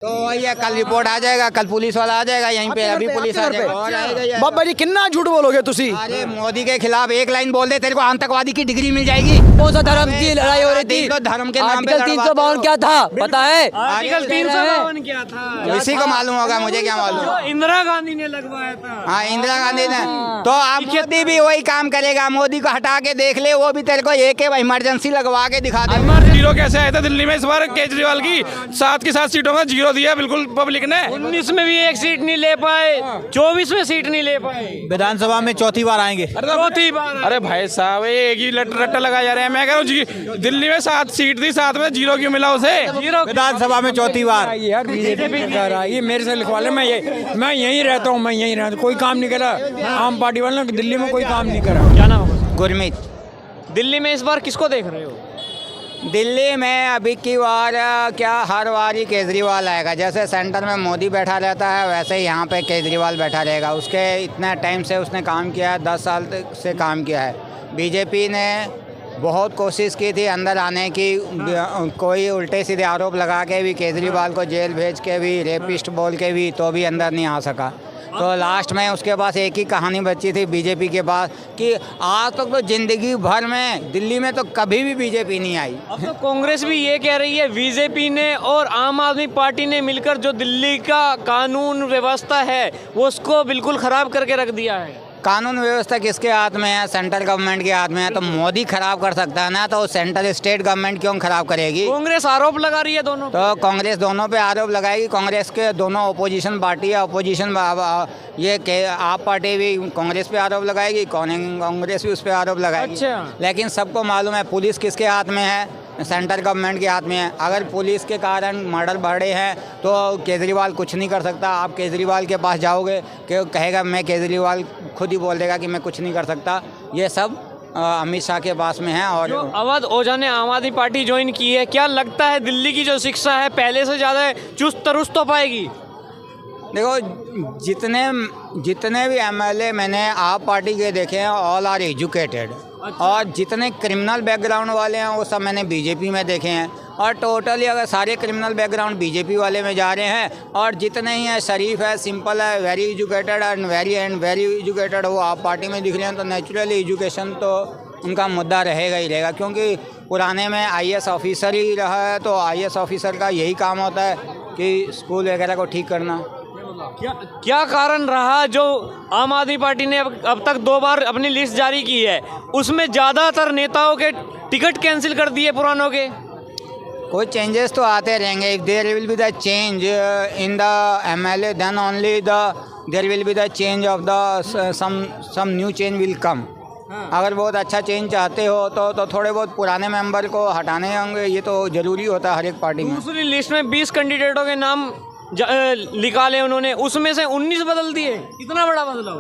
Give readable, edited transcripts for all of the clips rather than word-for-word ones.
तो ये कल रिपोर्ट आ जाएगा, कल पुलिस वाला आ जाएगा यहीं पे, अभी पुलिस आ जाएगा और आएगा। बाबा जी कितना झूठ बोलोगे तुसी? अरे मोदी के खिलाफ एक लाइन बोल दे तेरे को आतंकवादी की डिग्री मिल जाएगी। कौन सा धर्म की लड़ाई हो रही थी? तो धर्म के नाम पे आर्टिकल 352 क्या था पता है? आर्टिकल 352 क्या था? इसी को मालूम होगा, मुझे क्या मालूम। इंदिरा गांधी ने लगवाया था। हाँ इंदिरा गांधी ने। तो अब मोदी भी वही काम करेगा, मोदी को हटा के देख ले, वो भी तेरे को एक इमरजेंसी लगवा के दिखा दे। जीरो कैसे आया था दिल्ली में इस बार? केजरीवाल की 7 की 7 सीटों में जीरो दिया बिल्कुल पब्लिक ने। 19 में भी एक सीट नहीं ले पाए, 24 में सीट नहीं ले पाए। विधानसभा में चौथी बार आएंगे। चौथी बार। अरे भाई साहब एक ही रट्टा लगाया जा रहा है। मैं कह रहा हूँ दिल्ली में 7 सीट थी, 7 में जीरो क्यों मिला उसे? जीरो विधानसभा में चौथी बार। यार बीजेपी कर रहा है, ये मेरे से लिखवा ले। मैं यहीं रहता हूँ, मैं यहीं रहता हूँ, कोई काम नहीं करा आम पार्टी वालों ने दिल्ली में, कोई काम नहीं करा। क्या नाम होगा? गुरमीत। दिल्ली में इस बार किसको देख रहे हो? दिल्ली में अभी की बार क्या हर बार ही केजरीवाल आएगा। जैसे सेंटर में मोदी बैठा रहता है वैसे ही यहाँ पे केजरीवाल बैठा रहेगा। उसके इतना टाइम से उसने काम किया है, 10 साल से काम किया है। बीजेपी ने बहुत कोशिश की थी अंदर आने की, कोई उल्टे सीधे आरोप लगा के भी, केजरीवाल को जेल भेज के भी, रेपिस्ट बोल के भी, तो भी अंदर नहीं आ सका। तो लास्ट में उसके पास एक ही कहानी बची थी बीजेपी के पास कि आज तक तो ज़िंदगी भर में दिल्ली में तो कभी भी बीजेपी नहीं आई। अब तो कांग्रेस भी ये कह रही है, बीजेपी ने और आम आदमी पार्टी ने मिलकर जो दिल्ली का कानून व्यवस्था है वो उसको बिल्कुल खराब करके रख दिया है। कानून व्यवस्था किसके हाथ में है? सेंट्रल गवर्नमेंट के हाथ में है। तो मोदी खराब कर सकता है ना, तो सेंट्रल स्टेट गवर्नमेंट क्यों खराब करेगी? कांग्रेस आरोप लगा रही है दोनों पे। तो कांग्रेस दोनों पे आरोप लगाएगी। कांग्रेस के दोनों अपोजिशन पार्टी है, अपोजिशन ये आप पार्टी भी कांग्रेस पे आरोप लगाएगी, कांग्रेस भी उस पर आरोप लगाएगी। अच्छा। लेकिन सबको मालूम है पुलिस किसके हाथ में है? सेंट्रल गवर्नमेंट के हाथ में है। अगर पुलिस के कारण मर्डर बढ़े हैं तो केजरीवाल कुछ नहीं कर सकता। आप केजरीवाल के पास जाओगे कि कहेगा मैं, केजरीवाल खुद ही बोल देगा कि मैं कुछ नहीं कर सकता। ये सब अमित शाह के पास में है। और अवध ओझा ने आम आदमी पार्टी ज्वाइन की है, क्या लगता है दिल्ली की जो शिक्षा है पहले से ज़्यादा चुस्त दुरुस्त हो पाएगी? देखो जितने भी एमएलए मैंने आप पार्टी के देखे हैं ऑल आर एजुकेटेड। और जितने क्रिमिनल बैकग्राउंड वाले हैं वो सब मैंने बीजेपी में देखे हैं। और टोटली अगर सारे क्रिमिनल बैकग्राउंड बीजेपी वाले में जा रहे हैं, और जितने ही हैं शरीफ है, सिंपल है, very educated and very educated वो आप पार्टी में दिख रहे हैं। तो नेचुरली एजुकेशन तो उनका मुद्दा रहेगा ही रहेगा, क्योंकि पुराने में आईएएस ऑफिसर ही रहा है। तो आईएएस ऑफिसर का यही काम होता है कि स्कूल वगैरह को ठीक करना। क्या कारण रहा जो आम आदमी पार्टी ने अब तक 2 बार अपनी लिस्ट जारी की है, उसमें ज़्यादातर नेताओं के टिकट कैंसिल कर दिए पुरानों के? कोई चेंजेस तो आते रहेंगे। If there will be the change in the MLA then only there will be the change of the some new change will come. अगर बहुत अच्छा चेंज चाहते हो तो थोड़े बहुत पुराने मेंबर को हटाने होंगे। ये तो ज़रूरी होता है हर एक पार्टी में। दूसरी लिस्ट में 20 कैंडिडेटों के नाम निकाले उन्होंने, उसमें से 19 बदल दिए। कितना बड़ा बदलाव?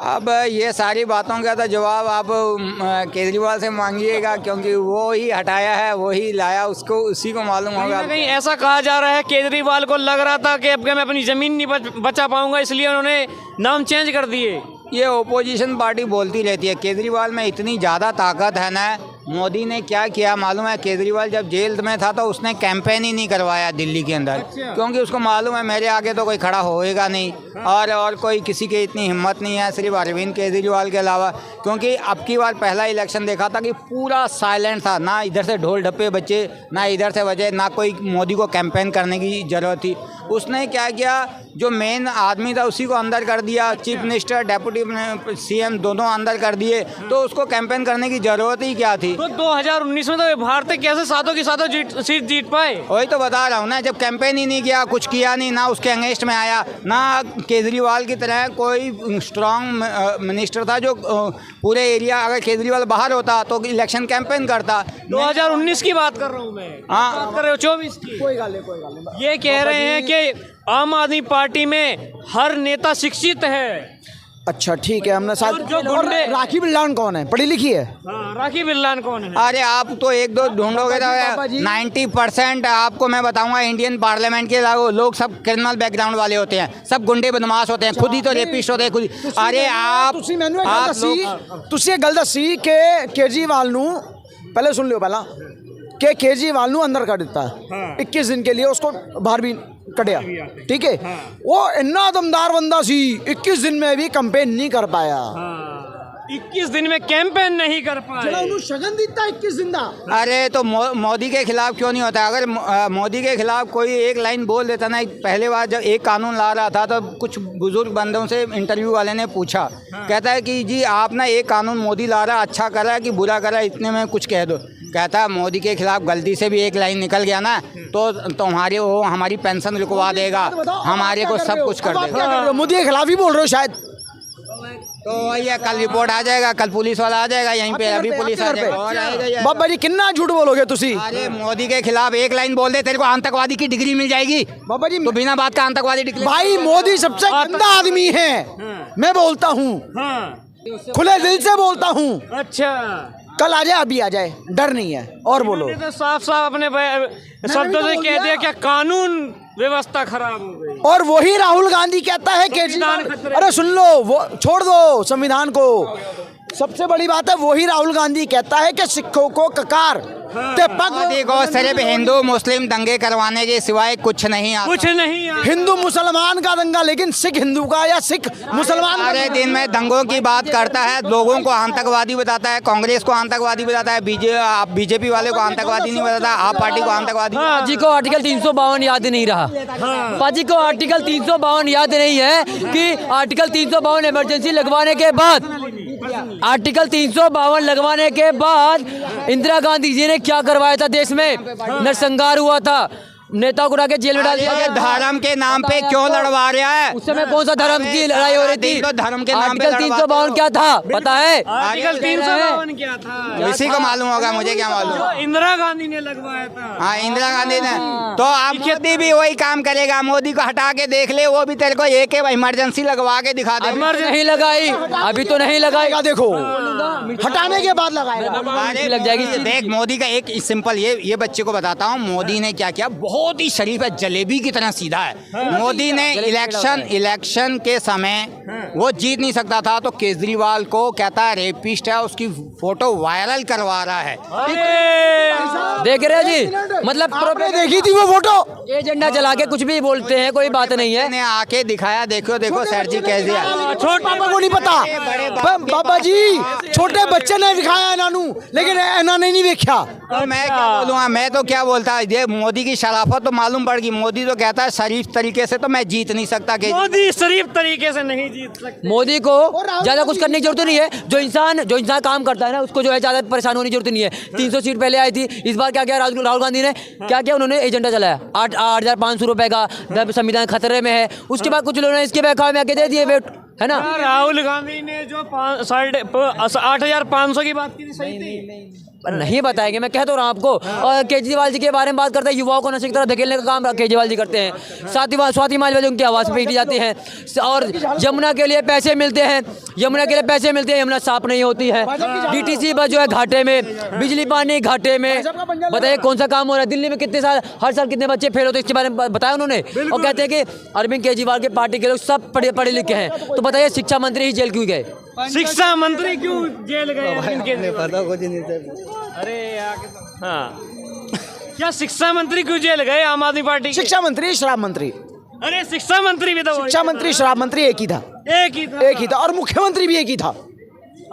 अब ये सारी बातों का तो जवाब आप केजरीवाल से मांगिएगा, क्योंकि वो ही हटाया है, वो ही लाया, उसको उसी को मालूम होगा। कहीं ऐसा कहा जा रहा है केजरीवाल को लग रहा था कि अब मैं अपनी ज़मीन नहीं बचा पाऊंगा, इसलिए उन्होंने नाम चेंज कर दिए। ये ओपोजिशन पार्टी बोलती रहती है। केजरीवाल में इतनी ज़्यादा ताकत है ना। मोदी ने क्या किया मालूम है? केजरीवाल जब जेल में था तो उसने कैंपेन ही नहीं करवाया दिल्ली के अंदर। अच्छा। क्योंकि उसको मालूम है मेरे आगे तो कोई खड़ा होएगा नहीं। और कोई किसी की इतनी हिम्मत नहीं है सिर्फ अरविंद केजरीवाल के अलावा। क्योंकि अब की बार पहला इलेक्शन देखा था कि पूरा साइलेंट था, ना इधर से ढोल ढप्पे बचे, ना इधर से बजे, ना कोई मोदी को कैंपेन करने की ज़रूरत थी। उसने क्या किया, जो मेन आदमी था उसी को अंदर कर दिया। चीफ मिनिस्टर, डेप्यूटी सीएम दोनों अंदर कर दिए। तो उसको कैंपेन करने की ज़रूरत ही क्या थी? तो 2019 में तो भारतीय कैसे सातों की सातों सीट जीत पाए? वही तो बता रहा हूँ ना, जब कैंपेन ही नहीं किया, कुछ किया नहीं, ना उसके अगेंस्ट में आया, ना केजरीवाल की तरह कोई स्ट्रांग मिनिस्टर था जो पूरे एरिया, अगर केजरीवाल बाहर होता तो इलेक्शन कैंपेन करता। 2019 की बात कर रहा हूँ मैं। हाँ, बात कर रहे हो 24 की? कोई गाल नहीं। ये कह रहे हैं कि आम आदमी पार्टी में हर नेता शिक्षित है। अच्छा ठीक है, हमने साथ। जो गुंडे, राखी बिल्लान कौन है? पढ़ी लिखी है? हाँ, राखी बिल्लान कौन है? अरे आप तो एक दो ढूंढोगे तो 90% आपको मैं बताऊंगा इंडियन पार्लियामेंट के लोग सब क्रिमिनल बैकग्राउंड वाले होते हैं, सब गुंडे बदमाश होते हैं, खुद ही तो रेपिस्ट होते हैं खुद ही। अरे आप तुसी गल दसी के केजरीवाल नू पहले सुन लियो, पहला कि केजरीवाल ਨੂੰ ਅੰਦਰ ਕਰ ਦਿੱਤਾ 21 दिन के लिए उसको बाहर भी कटिया ठीक है वो इतना दमदार बंदा सी 21 दिन में भी कैंपेन नहीं कर पाया 21 दिन में कैंपेन नहीं कर पाए ਜਿਹੜਾ ਉਹਨੂੰ ਸ਼ਗਨ ਦਿੱਤਾ 21 दिन ਦਾ अरे तो मोदी के खिलाफ क्यों नहीं होता? अगर मोदी के खिलाफ कोई एक लाइन बोल देता ना, पहले बार जब एक कानून ला रहा था तो कुछ बुजुर्ग बंदों से इंटरव्यू वाले ने पूछा, कहता है कि जी आप ना एक कानून मोदी ला रहा, अच्छा कर रहा है कि बुरा कर रहा है, इतने में कुछ कह दो। कहता है मोदी के खिलाफ गलती से भी एक लाइन निकल गया ना तो तुम्हारे वो हमारी पेंशन रुकवा देगा, हमारे को सब कुछ कर देगा। मोदी के खिलाफ ही बोल रहे हो शायद। तो वही है, कल रिपोर्ट आ जाएगा, कल पुलिस वाला आ जाएगा यहीं पे, अभी पुलिस आ जाएगा और आएगा ही आएगा। बाबा जी कितना झूठ बोलोगे तुसी? अरे मोदी के खिलाफ एक लाइन बोल दे तेरे को आतंकवादी की डिग्री मिल जाएगी। बाबा जी तो बिना बात का आतंकवादी डिग्री। भाई मोदी सबसे गंदा आदमी है, मैं बोलता हूँ खुले दिल से बोलता हूँ। अच्छा कल आ जाए अभी आ जाए, डर नहीं है। और बोलो। तो साफ साफ अपने शब्दों से कह दिया क्या कानून व्यवस्था खराब हो गई। और वही राहुल गांधी कहता है केजरीवाल, अरे सुन लो, वो छोड़ दो संविधान को। सबसे बड़ी बात है वही राहुल गांधी कहता है कि सिखों को ककार ते पग। मोदी को सिर्फ हिंदू मुस्लिम दंगे करवाने के सिवाय कुछ नहीं आता। कुछ नहीं आता। हिंदू मुसलमान का दंगा, लेकिन सिख हिंदू का या सिख मुसलमान का सारे दिन में दंगों की बात करता है, लोगों को आतंकवादी बताता है, कांग्रेस को आतंकवादी बताता है, बीजेपी वाले को आतंकवादी नहीं बताता, आप पार्टी को आतंकवादी। पाजी को आर्टिकल 352 याद नहीं रहा। पाजी को आर्टिकल 352 याद नहीं है कि आर्टिकल 352 इमरजेंसी लगवाने के बाद, आर्टिकल 352 लगवाने के बाद इंदिरा गांधी जी ने क्या करवाया था देश में? नरसंहार हुआ था, नेता को उठा जेल में डाल दिया ये गया। धर्म के नाम पे क्यों लड़वा रहा है? उस समय कौन सा धर्म की लड़ाई हो रही थी? तो धर्म के नाम पे आर्टिकल 352 क्या था पता है? आर्टिकल 352 क्या था? इसी को मालूम होगा, मुझे क्या मालूम। जो इंदिरा गांधी ने लगवाया था। हाँ इंदिरा गांधी ने। तो अब मोदी भी वही काम करेगा, मोदी को हटा के देख ले, वो भी तेरे को एक इमरजेंसी लगवा के दिखा दे। नहीं लगाई, अभी तो नहीं लगाएगा। देखो हटाने के बाद लगाएगा। अरे लग जाएगी। देख मोदी का एक सिंपल ये बच्चे को बताता हूँ, मोदी ने क्या किया, बहुत ही शरीफ है, जलेबी की तरह सीधा है। मोदी ने इलेक्शन के समय वो जीत नहीं सकता था तो केजरीवाल को कहता है रेपिस्ट है, उसकी फोटो वायरल करवा रहा है। देख रहे हो जी, मतलब आपने देखी थी वो फोटो? एजेंडा चला के कुछ भी बोलते हैं, कोई बात नहीं है। ने आके दिखाया, देखो देखो सर जी कैसे है। छोटे पापा को नहीं पता, बाबा जी छोटे बच्चे ने दिखाया इन्होंने, लेकिन इन्होंने नहीं देखा। तो मैं क्या बोलूँगा, मैं तो क्या बोलता, ये मोदी की शराफत तो मालूम पड़ गई। मोदी तो कहता है शरीफ तरीके से तो मैं जीत नहीं सकता। मोदी शरीफ तरीके से नहीं जीत सकते। मोदी को ज्यादा कुछ करने की जरूरत नहीं है। जो इंसान काम करता है ना, उसको जो है ज्यादा परेशान होने की जरूरत नहीं है। 300 सीट पहले आई थी, इस बार क्या किया राहुल गांधी ने? क्या किया उन्होंने? एजेंडा चलाया 8,500 रुपए का, जब संविधान खतरे में है। उसके बाद कुछ लोगों ने इसके बहकावे में आके दे दिए वेट, है ना? राहुल गांधी ने जो 8,500 की बात की थी, सही थी? नहीं बताएंगे, मैं कह तो रहा हूँ आपको। और केजरीवाल जी के बारे में बात करते हैं, युवाओं को नशे की तरफ धकेलने का काम केजरीवाल जी करते हैं। स्वाति मालवाल उनकी आवाज़ पीटी जाती है। और यमुना के लिए पैसे मिलते हैं, यमुना साफ नहीं होती है। DTC बस जो है घाटे में, बिजली पानी घाटे में। बताइए कौन सा काम हो रहा है? दिल्ली में कितने साल, हर साल कितने बच्चे फेल होते हैं, इसके बारे में बताया उन्होंने। और कहते हैं कि अरविंद केजरीवाल के पार्टी के लोग सब पढ़े लिखे हैं। तो बताइए शिक्षा मंत्री ही जेल क्यों गए? शिक्षा मंत्री क्यों जेल गए? अरे यार, हाँ, क्या शिक्षा मंत्री क्यों जेल गए आम आदमी पार्टी के? शिक्षा मंत्री, शराब मंत्री। अरे शिक्षा मंत्री भी तो शिक्षा मंत्री, शराब मंत्री एक ही था। एक ही था। और मुख्यमंत्री भी एक ही था।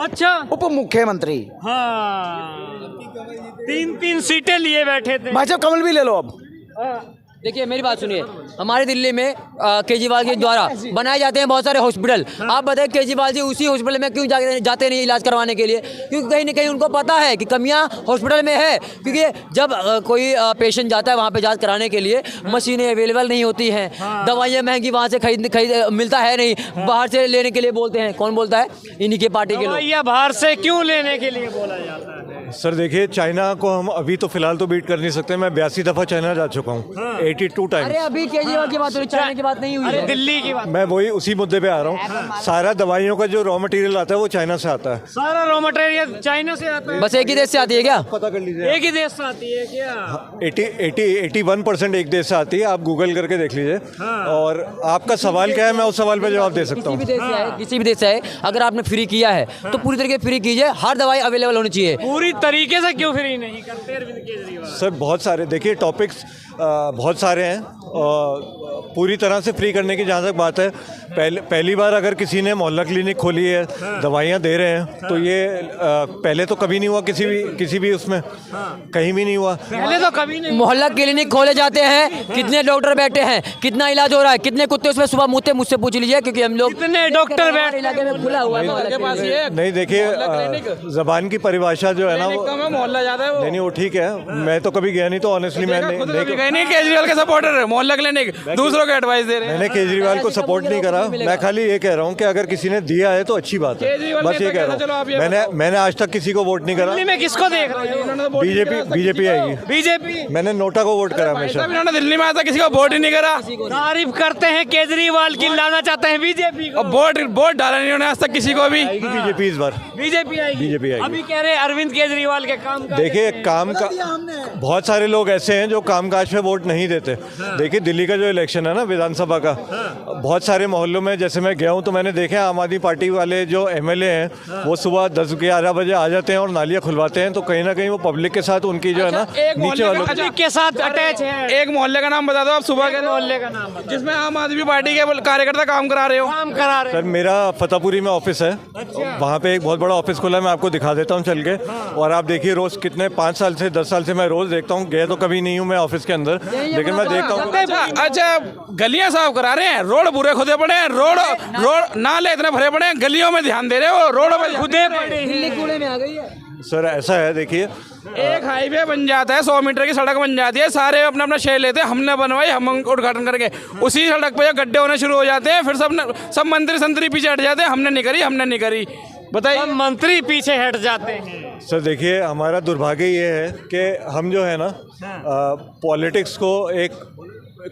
अच्छा, उप मुख्यमंत्री। हाँ, 3 सीटें लिए बैठे थे। भाई साहब कमल भी ले लो अब। देखिए मेरी बात सुनिए, हमारे दिल्ली में केजरीवाल के द्वारा बनाए जाते हैं बहुत सारे हॉस्पिटल। आप बताइए केजरीवाल जी उसी हॉस्पिटल में क्यों जाते नहीं इलाज करवाने के लिए? क्योंकि कहीं ना कहीं उनको पता है कि कमियां हॉस्पिटल में है। क्योंकि जब कोई पेशेंट जाता है वहाँ पे जांच कराने के लिए, मशीनें अवेलेबल नहीं होती हैं, दवाइयाँ महंगी वहाँ से खरीद मिलता है नहीं, बाहर से लेने के लिए बोलते हैं। कौन बोलता है? इन्हीं के पार्टी के लोग। बाहर से क्यों लेने के लिए बोला जाता है? सर देखिए, चाइना को हम अभी तो फिलहाल तो बीट कर नहीं सकते। मैं 82 दफ़ा चाइना जा चुका हूँ, 82 टाइम। अरे अभी केजरीवाल की बात हो रही, चाइना की बात नहीं हुई है। दिल्ली की बात। मैं वही उसी मुद्दे पे आ रहा हूँ। सारा दवाइयों का जो रॉ मटेरियल आता है वो चाइना से आता है। सारा रॉ मटेरियल चाइना से आता है। बस एक ही देश से आती है क्या? पता कर लीजिए। एक ही देश से आती है क्या? 81% एक देश से आती है। आप गूगल करके देख लीजिए। और आपका सवाल क्या है, मैं उस सवाल पे जवाब दे सकता हूँ। किसी भी देश से आए, अगर आपने फ्री किया है तो पूरी तरीके फ्री कीजिए। हर दवाई अवेलेबल होनी चाहिए। पूरी तरीके से क्यों फ्री नहीं करते अरविंद केजरीवाल? सर बहुत सारे देखिए टॉपिक्स बहुत सारे हैं और पूरी तरह से फ्री करने की जहाँ तक बात है, पहली बार अगर किसी ने मोहल्ला क्लिनिक खोली है, दवाइयाँ दे रहे हैं, तो ये पहले तो कभी नहीं हुआ किसी भी उसमें, कहीं भी नहीं हुआ। पहले तो कभी नहीं। मोहल्ला क्लिनिक खोले जाते हैं, कितने डॉक्टर बैठे हैं, कितना इलाज हो रहा है, कितने कुत्ते उसमें सुबह मुझसे मुझसे पूछ लीजिए, क्योंकि हम लोग कितने डॉक्टर बैठ इलाके में खुला हुआ है। नहीं देखिए जबान की परिभाषा जो है ना वो मोहल्ला ज्यादा है वो। नहीं वो ठीक है, मैं तो कभी गया नहीं, तो ऑनेस्टली नहीं केजरीवाल के सपोर्टर है, मोहल्ला क्लिनिक दूसरों को एडवाइस दे रहे हैं। मैंने केजरीवाल को सपोर्ट नहीं करा, मैं खाली ये कह रहा हूँ कि अगर किसी ने दिया है तो अच्छी बात है, बस ये कह रहा हूँ। मैंने आज तक किसी को वोट नहीं करा। दिल्ली में किसको देख रहे हो? बीजेपी आएगी। बीजेपी। मैंने नोटा को वोट करा हमेशा। इन्होंने दिल्ली में आया किसी को वोट ही नहीं करा। तारीफ करते हैं केजरीवाल की, लाना चाहते हैं बीजेपी को। वोट डाला नहीं उन्होंने आज तक किसी को भी। बीजेपी इस बार बीजेपी आएगी। अभी कह रहे हैं अरविंद केजरीवाल के काम का। देखिए काम का बहुत सारे लोग ऐसे हैं जो कामकाज पे वोट नहीं देते। देखिए दिल्ली का जो इलेक्शन है ना विधानसभा का, बहुत सारे मोहल्लों में जैसे मैं गया हूँ तो मैंने देखा आम आदमी पार्टी वाले जो एमएलए हैं वो सुबह 10-11 बजे आ जाते हैं और नालियाँ खुलवाते हैं, तो कहीं ना कहीं वो पब्लिक के साथ उनकी जो है ना नीचे वालों के साथ अटैच है। एक मोहल्ले का नाम बता दो आप, सुबह के मोहल्ले का नाम जिसमें आम आदमी पार्टी के कार्यकर्ता काम करा रहे हो। सर मेरा फतेहपुरी में ऑफिस है, वहाँ पे एक बहुत बड़ा ऑफिस खुला है, मैं आपको दिखा देता हूँ चल के। और आप देखिए रोज कितने 5 साल से 10 साल से मैं रोज देखता हूँ, गया तो कभी नहीं हूँ मैं ऑफिस के अंदर, लेकिन मैं देखता हूँ। अच्छा गलियां साफ करा रहे हैं, रोड पूरे खुदे पड़े हैं, रोड नाले इतने भरे पड़े हैं, गलियों में ध्यान दे रहे हो, रोड पे खुदे पड़े हैं। कूड़े में आ गई है। सर ऐसा है देखिए एक हाईवे बन जाता है, 100 मीटर की सड़क बन जाती है, सारे अपना अपना शेयर लेते हैं, हमने बनवाई, हम उद्घाटन करके उसी सड़क पे गड्ढे होने शुरू हो जाते हैं, फिर सब मंत्री संतरी पीछे हट जाते हैं, हमने नहीं करी बताइए। मंत्री पीछे हट जाते हैं। सर देखिए हमारा दुर्भाग्य ये है कि हम जो है ना पॉलिटिक्स को एक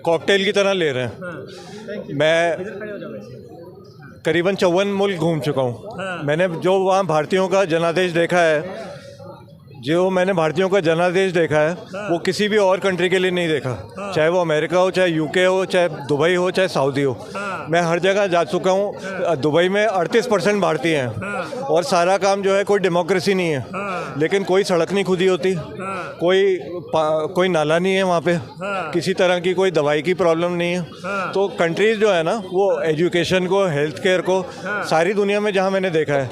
कॉकटेल की तरह ले रहे हैं। मैं करीबन 54 मुल्क घूम चुका हूँ। मैंने जो वहाँ भारतीयों का जनादेश देखा है, जो मैंने भारतीयों का जनादेश देखा है वो किसी भी और कंट्री के लिए नहीं देखा, चाहे वो अमेरिका हो, चाहे यूके हो, चाहे दुबई हो, चाहे सऊदी हो। मैं हर जगह जा चुका हूँ। दुबई में 38% भारतीय हैं और सारा काम जो है कोई डेमोक्रेसी नहीं है, लेकिन कोई सड़क नहीं खुदी होती, कोई नाला नहीं है वहाँ पे, किसी तरह की कोई दवाई की प्रॉब्लम नहीं है। तो कंट्रीज जो है ना वो एजुकेशन को, हेल्थ केयर को, सारी दुनिया में जहाँ मैंने देखा है।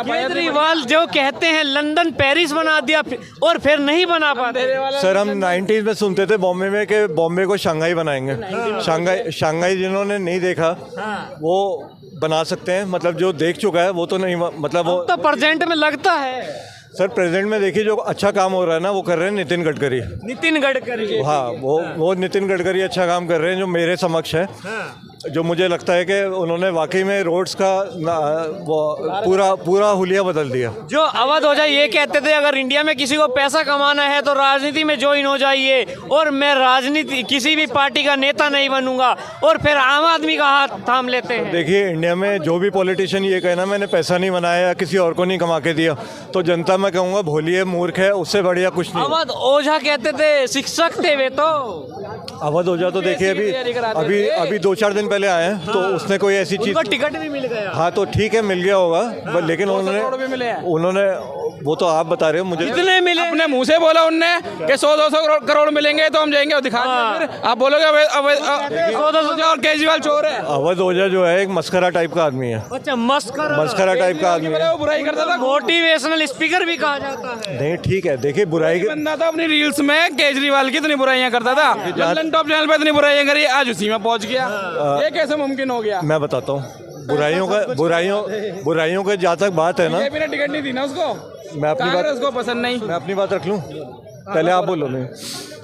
केजरीवाल जो कहते हैं लंदन पेरिस बना दिया और फिर नहीं बना पाते। सर हम 90s में सुनते थे बॉम्बे में कि बॉम्बे को शंघाई बनाएंगे। शंघाई जिन्होंने नहीं देखा वो बना सकते हैं, मतलब जो देख चुका है वो तो नहीं, मतलब वो तो प्रेजेंट में लगता है। सर प्रेजेंट में देखिए जो अच्छा काम हो रहा है ना वो कर रहे हैं नितिन गडकरी। हाँ वो नितिन गडकरी अच्छा काम कर रहे हैं जो मेरे समक्ष है। जो मुझे लगता है कि उन्होंने वाकई में रोड्स का पूरा हुलिया बदल दिया। जो अवध ओझा ये कहते थे अगर इंडिया में किसी को पैसा कमाना है तो राजनीति में ज्वाइन हो जाइए, और मैं राजनीति किसी भी पार्टी का नेता नहीं बनूंगा, और फिर आम आदमी का हाथ थाम लेते हैं। देखिए इंडिया में जो भी पॉलिटिशियन ये कहना मैंने पैसा नहीं बनाया या किसी और को नहीं कमा के दिया, तो जनता मैं कहूँगा भोली है, मूर्ख है, उससे बढ़िया कुछ नहीं। अवध ओझा कहते थे शिक्षक थे वे, तो अवध ओझा तो देखिए अभी 2-4 दिन पहले आए हैं, तो उसने कोई ऐसी चीज, टिकट भी मिल गया। हाँ तो ठीक है मिल गया होगा, लेकिन उन्होंने वो तो आप बता रहे हो मुझे कितने मिले, अपने मुंह से बोला उनने कि 100-200 करोड़ मिलेंगे तो हम जाएंगे और दिखा देंगे। आप बोलोगे और केजरीवाल चोर है। अवध ओझा जो है एक मस्करा टाइप का आदमी है। अच्छा मस्करा टाइप का आदमी है, बुराई करता था, मोटिवेशनल स्पीकर भी कहा जाता है। नहीं ठीक है देखिए बुराई बंदा था अपनी रील्स में केजरीवाल की इतनी बुराइयां करता था, लंदन टॉप चैनल पे इतनी बुराइयां करी, आज उसी में पहुंच गया। ये कैसे मुमकिन हो गया? मैं बताता हूँ बुराइयों के जहाँ तक बात है ना, टिकट नहीं दी ना उसको, मैं अपनी बात रख लूँ, पहले आप बोलो। नहीं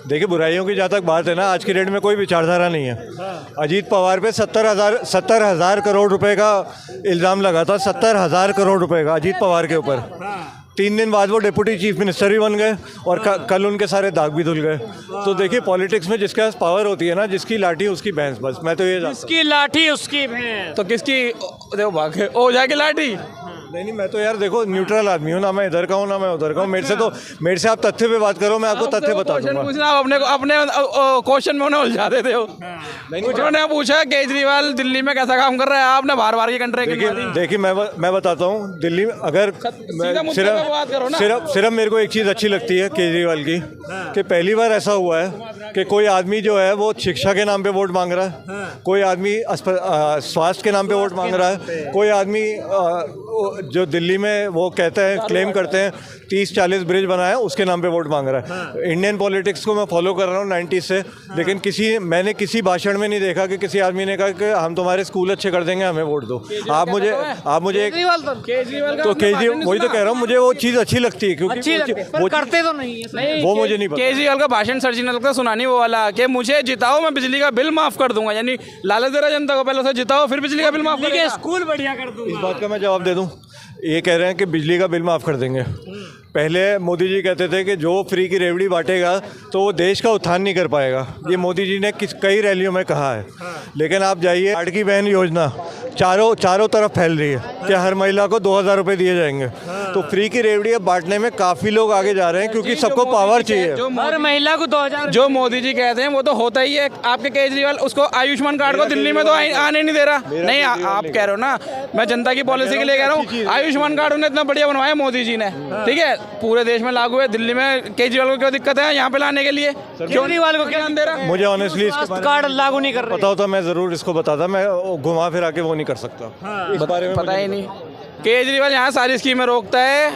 देखिए बुराइयों की जहाँ तक बात है ना, आज की डेट में कोई विचारधारा नहीं है। अजीत पवार पे 70,000 करोड़ रुपए का इल्ज़ाम लगा था, 70,000 करोड़ रुपए का अजीत पवार के ऊपर। 3 दिन बाद वो डिप्टी चीफ मिनिस्टर भी बन गए और कल उनके सारे दाग भी धुल गए। तो देखिए पॉलिटिक्स में जिसके पास पावर होती है ना, जिसकी लाठी उसकी भैंस, बस मैं तो ये जिसकी लाठी उसकी भैंस। तो किसकी? देखो भाग ओझा की लाठी नहीं, मैं तो यार देखो न्यूट्रल आदमी हूँ ना, मैं इधर का हूँ ना मैं उधर का हूँ। मेरे से आप तथ्य पे बात करो, मैं आपको तथ्य बता दूंगा। पूछना आप अपने क्वेश्चन में उन्हें उलझाते थे हो। उन्होंने पूछा केजरीवाल दिल्ली में कैसा काम कर रहा है, आपने बार की कंट्री देखिए मैं बताता हूँ, दिल्ली में अगर सिर्फ मेरे को एक चीज़ अच्छी लगती है केजरीवाल की, कि पहली बार ऐसा हुआ है कि कोई आदमी जो है वो शिक्षा के नाम पे वोट मांग रहा है, कोई आदमी स्वास्थ्य के नाम पे वोट मांग रहा है, कोई आदमी जो दिल्ली में वो कहते हैं क्लेम करते हैं 30-40 ब्रिज बनाया है उसके नाम पे वोट मांग रहा है। इंडियन पॉलिटिक्स को मैं फॉलो कर रहा हूँ 90s से, लेकिन मैंने किसी भाषण में नहीं देखा कि किसी आदमी ने कहा कि हम तुम्हारे स्कूल अच्छे कर देंगे, हमें वोट दो। आप मुझे केजरीवाल वही तो कह रहा हूँ, मुझे वो चीज़ अच्छी लगती है क्योंकि वो करते तो नहीं है। वो मुझे नहीं पता। केजरीवाल का भाषण सर्जी ने लगता सुना नहीं वो वाला कि मुझे जिताओ मैं बिजली का बिल माफ कर दूंगा, यानी लालच दे रहा जनता को, पहले उसे जिताओ फिर बिजली का बिल माफ करेगा। स्कूल बढ़िया कर दूंगा। इस बात का मैं जवाब दे दूं, ये कह रहे हैं कि बिजली का बिल माफ़ कर देंगे। पहले मोदी जी कहते थे कि जो फ्री की रेवड़ी बांटेगा तो वो देश का उत्थान नहीं कर पाएगा, ये मोदी जी ने कई रैलियों में कहा है। लेकिन आप जाइए, लाड़की बहन योजना चारों तरफ फैल रही है कि हर महिला को 2000 रुपये दिए जाएंगे। तो फ्री की रेवड़ी अब बांटने में काफ़ी लोग आगे जा रहे हैं क्योंकि सबको पावर चाहिए। हर महिला को 2000 जो मोदी जी कहते हैं वो तो होता ही है। आपके केजरीवाल उसको आयुष्मान कार्ड को दिल्ली में तो आने नहीं दे रहा। नहीं आप कह रहे हो ना, मैं जनता की पॉलिसी के लिए कह रहा हूँ। आयुष्मान कार्ड उन्हें इतना बढ़िया बनवाया मोदी जी ने, ठीक है, पूरे देश में लागू है। दिल्ली में केजरीवाल को क्यों दिक्कत है यहाँ पे लाने के लिए? केजरीवाल को क्या दे रहा? मुझे ऑनेस्टली कार्ड लागू नहीं कर रहा, पता होता मैं ज़रूर इसको बताता, मैं घुमा फिरा के वो नहीं कर सकता। इस बारे में पता ही नहीं। केजरीवाल यहाँ सारी स्कीमें रोकता है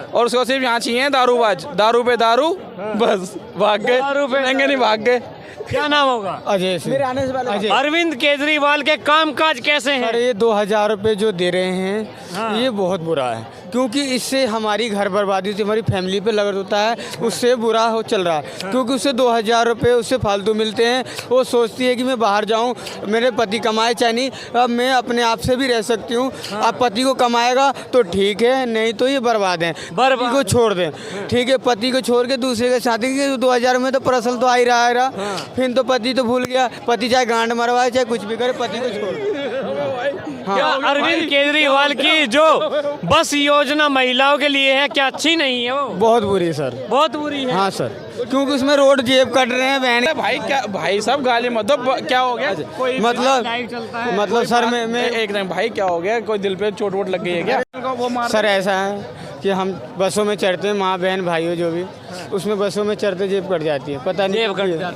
और उसको सिर्फ यहाँ चाहिए दारूबाज, दारू पे दारू, बस भाग गए, दारू पे लेंगे नहीं भाग गए। क्या नाम होगा? अजय सिंह। मेरे आने से पहले अरविंद केजरीवाल के कामकाज कैसे हैं? ये 2000 रुपये जो दे रहे हैं ये बहुत बुरा है, क्योंकि इससे हमारी घर बर्बादी होती है, हमारी फैमिली पे लगत होता है, उससे बुरा हो चल रहा है। क्योंकि उससे 2000 रुपये उससे फालतू मिलते हैं। वो सोचती है कि मैं बाहर जाऊं, मेरे पति कमाए चाहे नहीं, अब मैं अपने आप से भी रह सकती हूं। अब पति को कमाएगा तो ठीक है, नहीं तो ये बर्बाद है, पति को छोड़ दें, ठीक है। पति को छोड़ के दूसरे के शादी के 2000 में तो परसल तो आ ही रहा फिर तो पति तो भूल गया। पति चाहे गांड मरवाए चाहे कुछ भी करे, पति को छोड़। क्या अरविंद केजरीवाल की जो बस योजना महिलाओं के लिए है क्या अच्छी नहीं है? वो बहुत बुरी सर, बहुत बुरी है। हाँ सर, क्योंकि उसमें रोड जेब कट रहे हैं बहन। भाई क्या भाई साहब गाली मत दो, क्या हो गया? कोई मतलब सर मैं एक दिन भाई क्या हो गया? कोई दिल पे चोट वोट लग गई है क्या? सर ऐसा है कि हम बसों में चढ़ते हैं, माँ बहन भाइयों जो भी, उसमें बसों में चढ़ते जेब कट जाती है, पता नहीं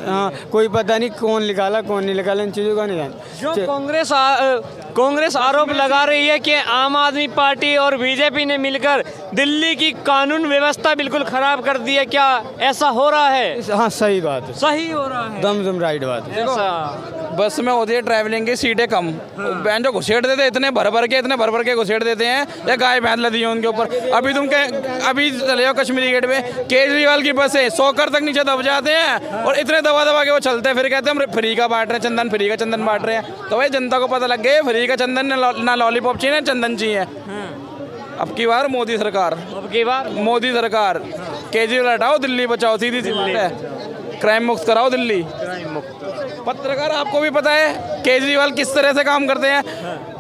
हाँ कोई पता नहीं कौन निकाला कौन नहीं निकाला, इन चीज़ों का नहीं जानता। जो कांग्रेस आरोप लगा रही है कि आम आदमी पार्टी और बीजेपी ने मिलकर दिल्ली की कानून व्यवस्था बिल्कुल खराब कर दी है, क्या ऐसा हो रहा है? हाँ सही बात है, सही हो रहा है, दम राइट बात है। बस में होती है ट्रैवलिंग की सीटें कम, बहन जो घुसेड़ देते इतने भर भर के घुसेड़ देते हैं, या गाय भैंस लदी है उनके ऊपर। अभी चले जाओ कश्मीरी गेट पे, केजरीवाल की बसें 100 तक नीचे दब जाते हैं और इतने दबा के वो चलते हैं, फिर कहते हैं हम फ्री का बांट रहे हैं चंदन, फ्री का चंदन बांट रहे हैं। तो भाई जनता को पता लग गया फ्री का चंदन ना लॉलीपॉप चाहिए ना चंदन चाहिए। अब की बार मोदी सरकार, मोदी सरकार, केजरीवाल हटाओ, दिल्ली बचाओ, सीधी सी बात है। क्राइम मुक्त कराओ दिल्ली। पत्रकार आपको भी पता है केजरीवाल किस तरह से काम करते हैं,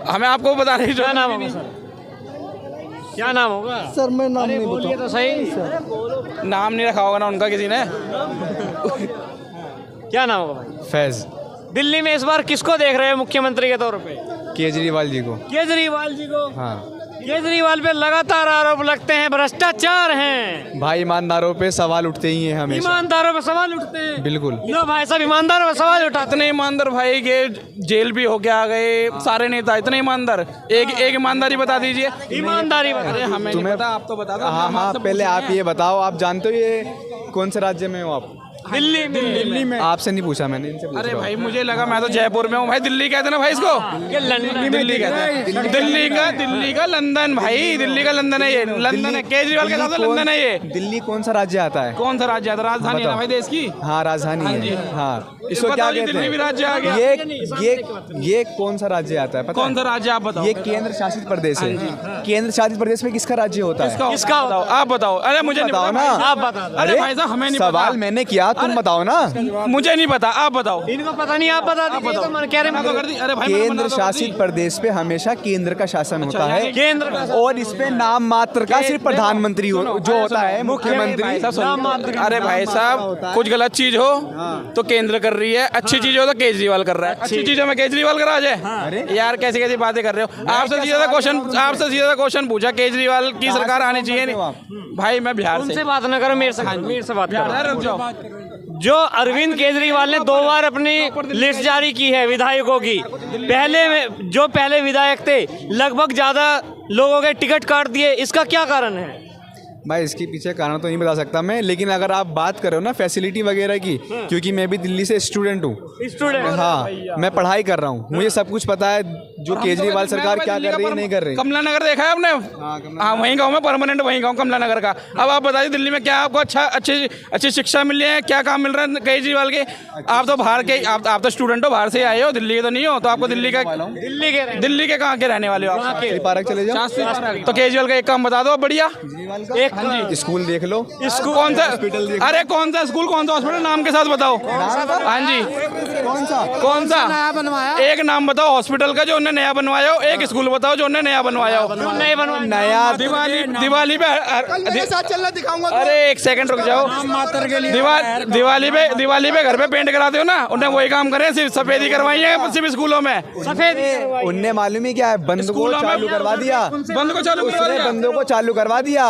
हमें आपको बता रही। क्या नाम होगा सर? क्या नाम होगा सर? मैं नाम नहीं बोलिए तो सही। नाम नहीं रखा होगा ना उनका किसी ने। क्या नाम होगा भाई? फैज। दिल्ली में इस बार किसको देख रहे हैं मुख्यमंत्री के तौर पे? केजरीवाल जी को। केजरीवाल जी को? हाँ। केजरीवाल पे लगातार आरोप लगते हैं भ्रष्टाचार हैं। भाई ईमानदारों पे सवाल उठते ही हैं हमेशा। ईमानदारों पे सवाल उठते हैं, बिल्कुल। लो भाई साहब, ईमानदारों पे सवाल उठाते। इतने ईमानदार भाई के जेल भी हो गया गए सारे नेता, इतने ईमानदार। एक ईमानदारी बता दीजिए। ईमानदारी अरे हमें नहीं पता, आप तो बता दो। हाँ पहले आप ये बताओ, आप जानते हो ये कौन से राज्य में हो आप? दिल्ली में। आपसे नहीं पूछा मैंने, इनसे पूछा। अरे भाई मुझे लगा मैं तो जयपुर में हूँ भाई। दिल्ली कहते ना भाई इसको, दिल्ली कहते हैं। दिल्ली का लंदन भाई, दिल्ली का लंदन है ये, लंदन है। केजरीवाल के साथ लंदन है ये। दिल्ली कौन सा राज्य आता है? कौन सा राज्य आता है? राजधानी है ना भाई देश की। हाँ राजधानी है। हाँ इसको क्या कहते दिल्ली भी राज्य आ गया। हैं? ये कौन सा राज्य आता है? कौन सा राज्य आप बताओ? ये केंद्र शासित प्रदेश है। केंद्र शासित प्रदेश में किसका राज्य होता है? किसका बताओ, आप बताओ। अरे मुझे नहीं बताओ पता ना, आप बता दो। अरे भाई साहब हमें नहीं पता। सवाल मैंने किया तुम बताओ ना। मुझे नहीं पता, आप बताओ। इनको पता नहीं, आप बता दीजिए। तो मन कह रहे मैं तो कर दी। अरे भाई मैंने केंद्र बता शासित प्रदेश पे हमेशा केंद्र का शासन होता है, केंद्र का और इस पे नाम मात्र का सिर्फ प्रधानमंत्री जो होता है, मुख्यमंत्री। अरे भाई साहब, कुछ गलत चीज हो तो केंद्र कर रही है, अच्छी चीज हो तो केजरीवाल कर रहा है। अच्छी चीजों में केजरीवाल का राज है। यार कैसी कैसी बातें कर रहे हो। आपसे सीधा क्वेश्चन पूछा, केजरीवाल की सरकार आनी चाहिए नहीं। भाई मैं बिहार से। उनसे बात ना करो, मेरे से बात करो। जो अरविंद केजरीवाल ने 2 बार अपनी लिस्ट जारी की है विधायकों की। पहले विधायक थे, लगभग ज्यादा लोगों के टिकट काट दिए। इसका क्या कारण है? भाई इसके पीछे कारण तो नहीं बता सकता मैं, लेकिन अगर आप बात करो ना फैसिलिटी वगैरह की, क्योंकि मैं भी दिल्ली से स्टूडेंट हूँ। स्टूडेंट? हाँ, मैं पढ़ाई कर रहा हूँ, मुझे सब कुछ पता है जो केजरीवाल सरकार क्या कर रही है, नहीं कर रही। कमला नगर देखा है आपने? हाँ, वहीं गाँव में परमानेंट वहीं गाँव कमला नगर का। अब आप बताइए दिल्ली में क्या आपको अच्छी शिक्षा मिल रही है, क्या काम मिल रहा है केजरीवाल के? आप तो बाहर के, आप तो स्टूडेंट हो, बाहर से आए हो, दिल्ली के तो नहीं हो, तो आपको दिल्ली के कहाँ के रहने वाले हो आप? पार्क चले जाओ। तो केजरीवाल का एक काम बता दो बढ़िया। स्कूल देख लो। स्कूल कौन सा? अरे कौन सा स्कूल, कौन सा हॉस्पिटल, नाम के साथ बताओ। हाँ जी, कौन सा नया बनवाया? एक नाम बताओ हॉस्पिटल का जो उन्होंने नया बनवाया हो, एक स्कूल बताओ जो उन्होंने नया बनवाया हो। नया दिवाली पे साथ चलना दिखाऊंगा। अरे एक सेकंड रुक जाओ। दिवाली पे घर पे पेंट कराते हो ना, उन्हें वही काम करे, सिर्फ सफेदी करवाई है सिर्फ स्कूलों में। सफेदी उनने मालूम ही क्या है, बंद को चालू करवा दिया। बंदों को चालू करवा दिया।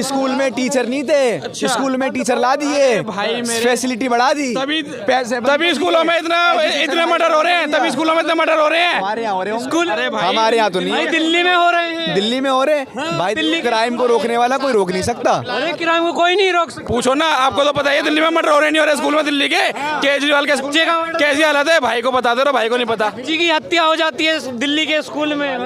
स्कूल में टीचर नहीं थे, स्कूल में टीचर ला दिए, फैसिलिटी बढ़ा दी। तभी स्कूलों में इतने मर्डर हो रहे हैं, तभी स्कूलों में इतने मर्डर हो रहे हैं। हमारे यहाँ हो रहे स्कूल, हमारे यहाँ तो नहीं, दिल्ली में हो रहे हैं। दिल्ली में हो रहे भाई। दिल्ली क्राइम को रोकने वाला कोई रोक नहीं सकता। अरे क्राइम को कोई नहीं रोक सकता। पूछो ना, आपको तो पता है दिल्ली में मर्डर हो रहे नहीं हो रहे स्कूल में दिल्ली के। केजरीवाल के कैसी हालत है, भाई को बता दो, भाई को नहीं पता। जी की हत्या हो जाती है दिल्ली के स्कूल में।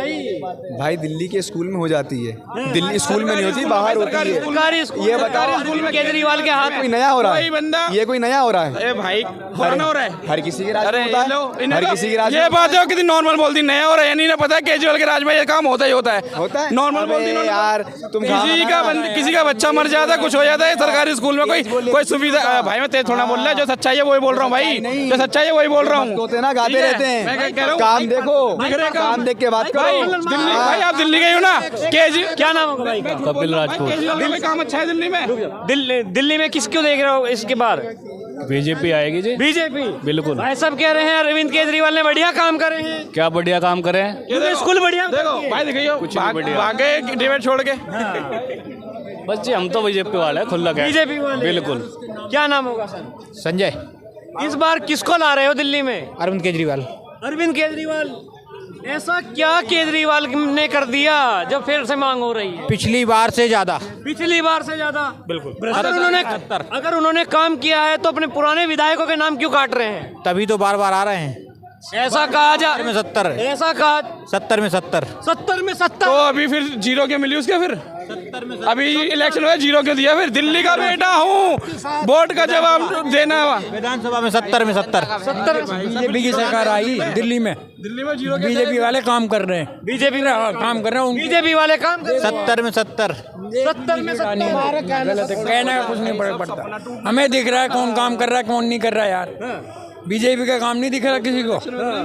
भाई दिल्ली के स्कूल में हो जाती है, दिल्ली स्कूल में नहीं होती, बाहर होती है। ये बता रहे हैं केजरीवाल के हाथ कोई नया हो रहा है, ये कोई नया हो रहा है। अरे भाई फौरन हो रहा है, हर किसी के राज में होता है, हर किसी के राज में। ये बात है कितनी नॉर्मल बोलती, नया हो रहा है नहीं ना पता है। केजरीवाल के राज में ये काम होता ही होता है नॉर्मल बोलती यार। तुम किसी का बच्चा मर जाता है, कुछ हो जाता है सरकारी स्कूल में, कोई सुविधा। भाई मैं तेज थोड़ा बोल रहा है, जो सच्चाई है वही बोल रहा हूँ भाई, जो सच्चाई है वही बोल रहा हूँ। होते ना, गाते रहते हैं, काम देखो, काम देख के बात करो। भाई आप दिल्ली गए हो ना, क्या नाम होगा भाई? कपिल राजपूत। दिल्ली में काम अच्छा है दिल्ली में। दिल्ली में किसको देख रहे हो इसके बार? बीजेपी आएगी जी। बीजेपी बिल्कुल। भाई सब कह रहे हैं अरविंद केजरीवाल ने बढ़िया काम करे हैं। क्या बढ़िया काम करे हैं? ये स्कूल बढ़िया। देखो भाई, देखिए कुछ नहीं बढ़िया। भागे डिबेट छोड़ के। बस जी हम तो बीजेपी वाले हैं, खुला बीजेपी वाले। बिल्कुल। क्या नाम होगा सर? संजय। इस बार किसको ला रहे हो दिल्ली में? अरविंद केजरीवाल। अरविंद केजरीवाल। ऐसा क्या केजरीवाल ने कर दिया जो फिर से मांग हो रही है? पिछली बार से ज्यादा। पिछली बार से ज्यादा। बिल्कुल। अगर उन्होंने काम किया है तो अपने पुराने विधायकों के नाम क्यों काट रहे हैं? तभी तो बार बार आ रहे हैं। ऐसा कहा जा, 70 ऐसा कहा 70 में 70 70 में 70। तो अभी फिर जीरो क्यों मिली उसके? फिर अभी इलेक्शन हुआ, जीरो क्यों दिया? फिर दिल्ली का बेटा हूँ, वोट का जवाब देना। विधानसभा में 70 में 70 बीजेपी की सरकार आई दिल्ली में जीरो बीजेपी वाले काम कर रहे हैं, बीजेपी काम कर रहे हैं। बीजेपी वाले काम 70 में 70 70 में 70। गलत है, कहने का कुछ नहीं पड़ता। हमें दिख रहा है कौन काम कर रहा है कौन नहीं कर रहा है यार। बीजेपी का काम नहीं दिख रहा किसी को।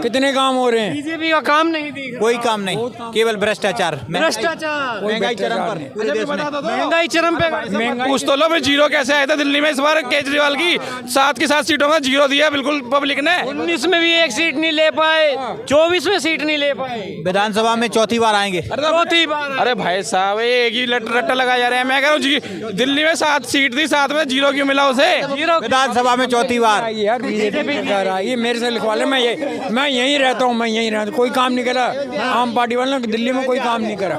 कितने काम हो रहे हैं? बीजेपी का काम नहीं दिख, कोई काम नहीं, केवल भ्रष्टाचार, भ्रष्टाचार, महंगाई चरम पर, पूरे देश में महंगाई चरम पे। पूछ तो लो फिर जीरो कैसे आया था दिल्ली में इस बार केजरीवाल की? 7 की 7 सीटों में जीरो दिया बिल्कुल पब्लिक ने। 19 में भी एक सीट नहीं ले पाए, 24 में सीट नहीं ले पाए। विधानसभा में चौथी बार आएंगे। चौथी बार। अरे भाई साहब एक ही रट्टा लगा जा रहे हैं। मैं कह रहा हूँ दिल्ली में 7 सीट थी, 7 में जीरो क्यों मिला उसे? जीरो। विधानसभा में चौथी बार यार बीजेपी सरकार आई, मेरे से लिखवा ले। मैं यहीं रहता हूँ, मैं यहीं रहता हूँ, कोई काम नहीं करा आम पार्टी वालों ने दिल्ली में, कोई काम नहीं करा।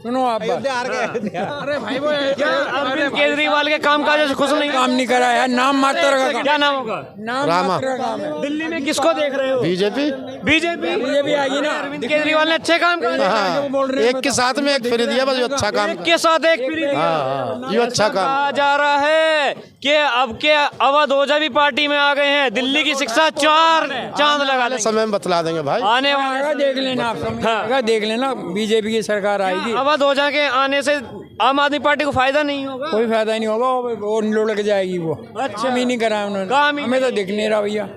सुनो आप बात। अरे भाई वो अरविंद केजरीवाल के काम काज से खुश नहीं? काम नहीं करा यार, नाम मात्र का काम। क्या नाम होगा? नाम मात्र का काम है। दिल्ली में किसको देख रहे हो? बीजेपी बीजेपी आएगी ना। अरविंद केजरीवाल ने अच्छे काम करे। एक के साथ में एक फ्री दिया, बस अच्छा काम एक के साथ एक फ्री दिया। ये अच्छा काम कहा जा रहा है कि अब के अवध ओझा भी पार्टी में आ गए हैं। दिल्ली की शिक्षा 4 चांद लगा देंगे। समय में बतला देंगे भाई। आने वाला देख लेना आप, देख लेना बीजेपी की सरकार आएगी। अवध ओझा के आने से आम आदमी पार्टी को फायदा नहीं होगा। कोई फायदा ही नहीं होगा, वो लुढ़क जाएगी वो। काम ही नहीं करा उन्होंने, काम ही हमें तो दिख नहीं रहा भैया।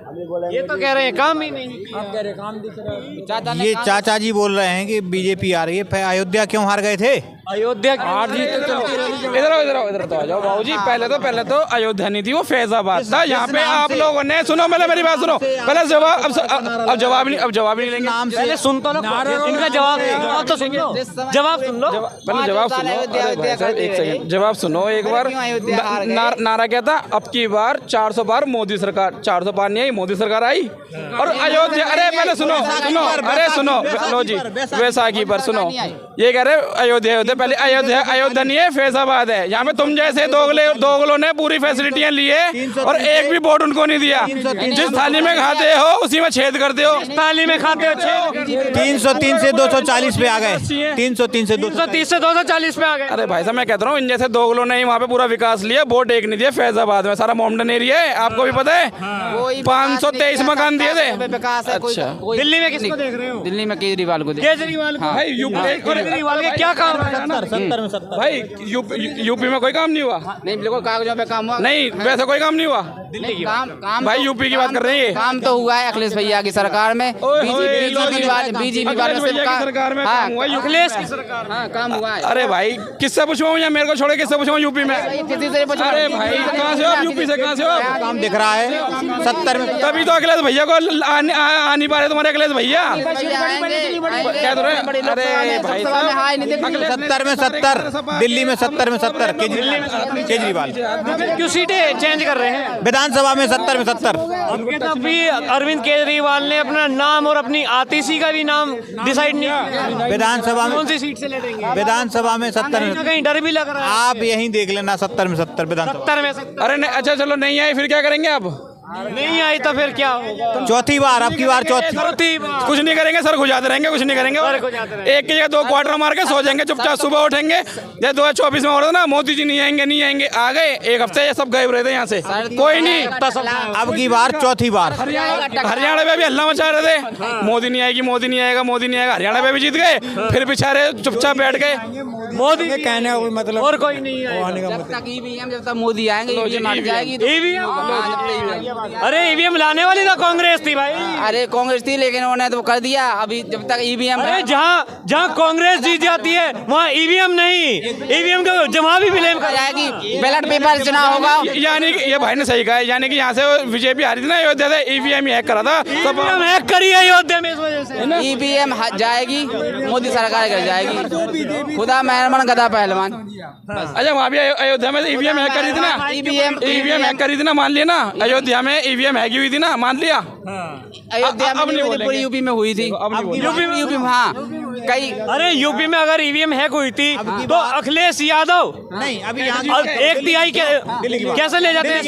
ये तो कह रहे हैं काम ही नहीं। आप कह रहे काम दिख रहा है। ये चाचा जी बोल रहे हैं कि बीजेपी आ रही है। अयोध्या क्यों हार गए थे? अयोध्या हार जीत तो चलती रही। इधर तो आ जाओ बाबूजी। पहले तो अयोध्या नहीं थी, वो फैजाबाद था। यहाँ पे आप लोगों ने सुनो, पहले मेरी बात सुनो, पहले जवाब अब जवाब नहीं लेंगे। पहले सुन तो लो, इनका जवाब तो सुन लो, जवाब सुन लो, पहले जवाब सुनो। अरे भाई साहब, एक सेकंड, जवाब सुनो एक बार। नारा क्या था? अब की बार 400 पार मोदी सरकार। 400 पार नहीं आई, मोदी सरकार आई। और अयोध्या, अरे पहले सुनो, अरे सुनो लो जी, वैसाखी पर सुनो। ये कह रहे अयोध्या, पहले अयोध्या नहीं है, फैजाबाद है। यहाँ पे तुम जैसे दोगलों ने पूरी फैसिलिटियां ली है और एक भी वोट उनको नहीं दिया। जिस थाली में खाते हो उसी में छेद करते हो। थाली में खाते हो 303 से 240 पे आ गए। 303 से 230 से 240 पे आ गए। अरे भाई साहब, मैं कहता हूँ इन जैसे दोगलों ने ही वहाँ पे पूरा विकास लिया, वोट एक नहीं दिया। फैजाबाद में सारा मोमडन एरिया है, आपको भी पता है। 523 मकान दिए थे। अच्छा, दिल्ली में किसको देख रहे हो? दिल्ली में केजरीवाल को केजरीवाल को। भाई केजरीवाल के क्या काम है? भाई यूपी में कोई काम नहीं हुआ। नहीं, बिल्कुल कागजों पे काम हुआ नहीं, वैसे कोई काम नहीं हुआ। काम भाई यूपी की बात कर रहे हैं। काम तो हुआ है अखिलेश भैया की सरकार में। बीजेपी वाले सरकार में काम हुआ। अखिलेश की सरकार। हाँ, काम हुआ है। अरे भाई किससे पूछूं या मेरे को छोड़े किससे पूछूं यूपी में? किसी से पूछो। अरे भाई कहाँ से हो आप? यूपी से कहाँ से हो आप? काम दिख रहा है 70 में। तभी तो अखिलेश भैया को आ नहीं पा रहे तुम्हारे अखिलेश भैया। क्या तो रहे? अरे भाई साहब, 70 में 70, दिल्ली में 70 में 70। केजरीवाल क्यों सीटें चेंज कर रहे हैं? विधानसभा में 70 में 70। अभी अरविंद केजरीवाल ने अपना नाम और अपनी आतिशी का भी नाम डिसाइड नहीं किया। विधानसभा में कौन सी सीट से लड़ेंगे? विधानसभा में 70 कहीं ना कहीं डर भी लग रहा है। आप यहीं देख लेना 70 में 70 विधानसभा। 70 में 70। अरे नहीं, अच्छा चलो नहीं आई फिर क्या करेंगे आप? नहीं आई तो फिर क्या होगा? चौथी बार, अब की बार चौथी। कुछ नहीं करेंगे सर, खुजाते रहेंगे, कुछ नहीं करेंगे। एक की जगह 2 क्वार्टर मार के सो जाएंगे चुपचाप। सुबह उठेंगे, जैसे 2024 में हो रहा था ना, मोदी जी नहीं आएंगे। आ गए, एक हफ्ते ये सब गायब रहे थे यहाँ से, कोई नहीं। अब की बार चौथी बार। हरियाणा में भी हल्ला मचा रहे थे, मोदी नहीं आएगी, मोदी नहीं आएगा, मोदी नहीं आएगा। हरियाणा में भी जीत गए, फिर बेचारे चुपचाप बैठ गए। मोदी ये कहने का कोई मतलब और कोई नहीं है। जब तक मोदी आएंगे ईवीएम हट जाएगी। अरे ईवीएम लाने वाली तो कांग्रेस थी भाई। अरे कांग्रेस थी, लेकिन उन्होंने तो कर दिया। अभी जब तक ईवीएम, अरे जहाँ कांग्रेस जीत जाती है वहाँ ईवीएम नहीं, ईवीएम को जमा भी ब्लेम कर जाएगी। बैलेट पेपर चुनाव होगा। यानी कि ये भाई ने सही कहा है, यानी कि यहाँ से बीजेपी हारी थी ना अयोध्या से, ईवीएम हैक करा था। ईवीएम हैक करी है अयोध्या में, इस वजह से ईवीएम हट जाएगी, मोदी सरकार गिर जाएगी। खुदा मेहरबान, गदा पहलवान। अच्छा, वहाँ भी अयोध्या में ईवीएम हैक करी थी ना, ईवीएम हैक करी थी ना, मान लिया ना। अयोध्या में ईवीएम हैक हुई थी ना, मान लिया। अयोध्या में पूरी यूपी में हुई थी। यूपी में हाँ कई। अरे यूपी में अगर ईवीएम हैक हुई थी तो अखिलेश यादव नहीं, अभी एक तिहाई कैसे ले जाते हैं?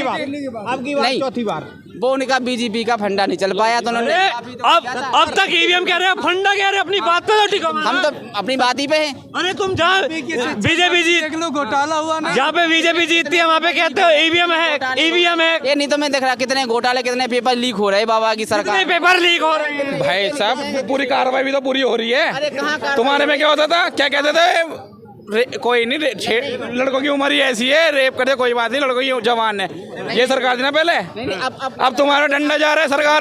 अब की बार चौथी बार। वो उनका बीजेपी का फंडा नहीं चल पाया, तो उन्होंने अब तक ईवीएम कह रहे हैं, फंडा कह रहे हैं, अपनी बात पे तो टिको। हम तो अपनी बात ही पे हैं। अरे तुम जहाँ बीजेपी जीत, घोटाला हुआ ना, जहाँ पे बीजेपी जीतती है वहाँ पे कहते हो ईवीएम है। ये नहीं तो मैं देख रहा कितने घोटाले, कितने पेपर लीक हो रहे हैं बाबा की सरकार। पेपर लीक हो रहे हैं भाई साहब, पूरी कार्रवाई भी तो पूरी हो रही है। तुम्हारे में क्या होता था, क्या कहते थे? कोई नहीं, लड़कों की उम्र ही ऐसी है, रेप कर दे कोई बात नहीं, लड़कों की जवान है। ये सरकार थी ना पहले। अब तुम्हारा डंडा जा रहा है सरकार।